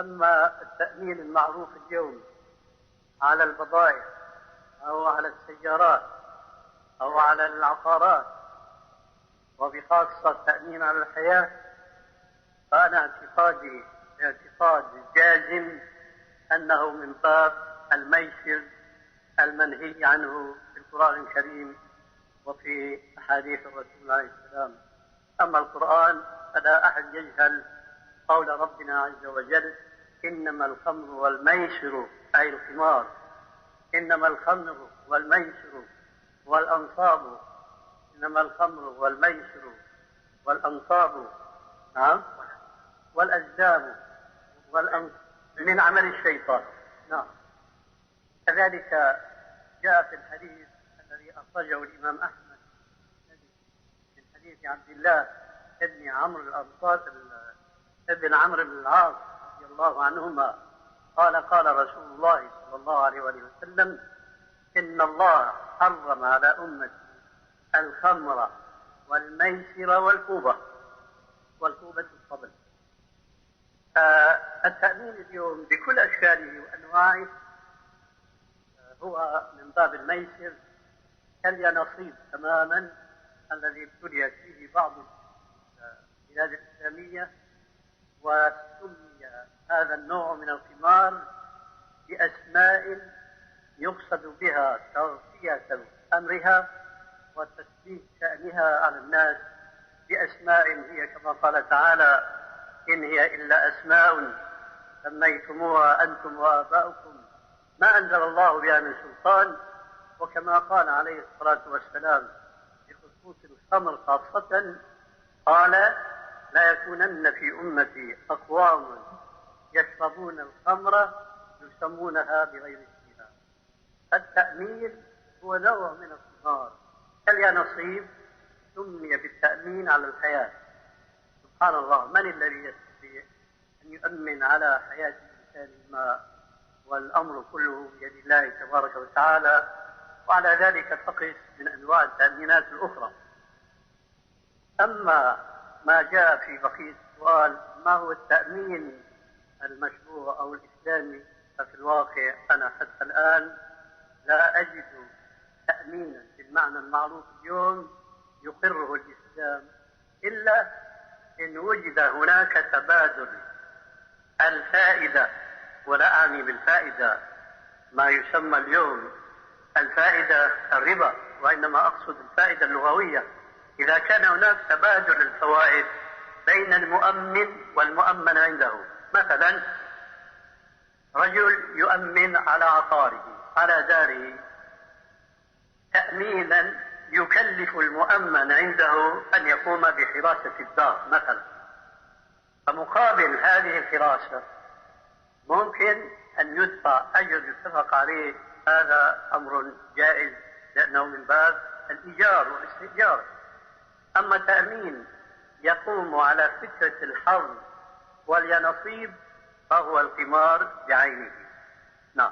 أما التأمين المعروف اليوم على البضائع أو على السيارات أو على العقارات، وبخاصة التأمين على الحياة، فأنا اعتقادي اعتقاد جازم أنه من باب الميسر المنهي عنه في القرآن الكريم وفي أحاديث الرسول عليه السلام. أما القرآن فلا أحد يجهل قول ربنا عز وجل: إنما الخمر والميسر أي القمار، إنما الخمر والميسر والأنصاب، إنما الخمر والميسر والأنصاب نعم والأزلام من عمل الشيطان. نعم. كذلك جاء في الحديث الذي أخرجه الإمام أحمد من حديث عبد الله ابن عمرو بن العاص رضي الله عنهما قال: قال رسول الله صلى الله عليه وسلم: إن الله حرم على أمتي الخمر والميسر والكوبة الطبل. التأمين اليوم بكل أشكاله وأنواعه هو من باب الميسر كاليانصيب تماما الذي ابتليت فيه بعض البلاد الإسلامية، وسمي هذا النوع من القمار بأسماء يقصد بها تغطية أمرها وتثبيت شأنها على الناس بأسماء هي كما قال تعالى: إن هي إلا أسماء سميتموها أنتم وآباؤكم ما أنزل الله بها من سلطان. وكما قال عليه الصلاة والسلام بخصوص الخمر خاصة قال: لا يكونن في أمتي أقوام يشربون الخمر يسمونها بغير اسمها. التأمين هو نوع من القمار كاليانصيب سمي بالتأمين على الحياة. سبحان الله، من الذي يستطيع أن يؤمن على حياة الإنسان ما والأمر كله بيد الله تبارك وتعالى؟ وعلى ذلك فقس من أنواع التأمينات الأخرى. أما ما جاء في بقية السؤال ما هو التأمين المشروع أو الإسلامي، ففي الواقع أنا حتى الآن لا أجد تأمينا بالمعنى المعروف اليوم يقره الإسلام، إلا إن وجد هناك تبادل الفائدة، ولا أعني بالفائدة ما يسمى اليوم الفائدة الربا، وإنما أقصد الفائدة اللغوية. إذا كان هناك تبادل الفوائد بين المؤمن والمؤمن عنده، مثلا رجل يؤمن على عقاره على داره تأمينا يكلف المؤمن عنده أن يقوم بحراسة الدار مثلا، فمقابل هذه الحراسة ممكن أن يدفع أجر يتفق عليه. هذا أمر جائز لأنه من باب الإيجار والاستئجار. أما تأمين يقوم على فكرة الحظ واليانصيب فهو القمار بعينه. نعم.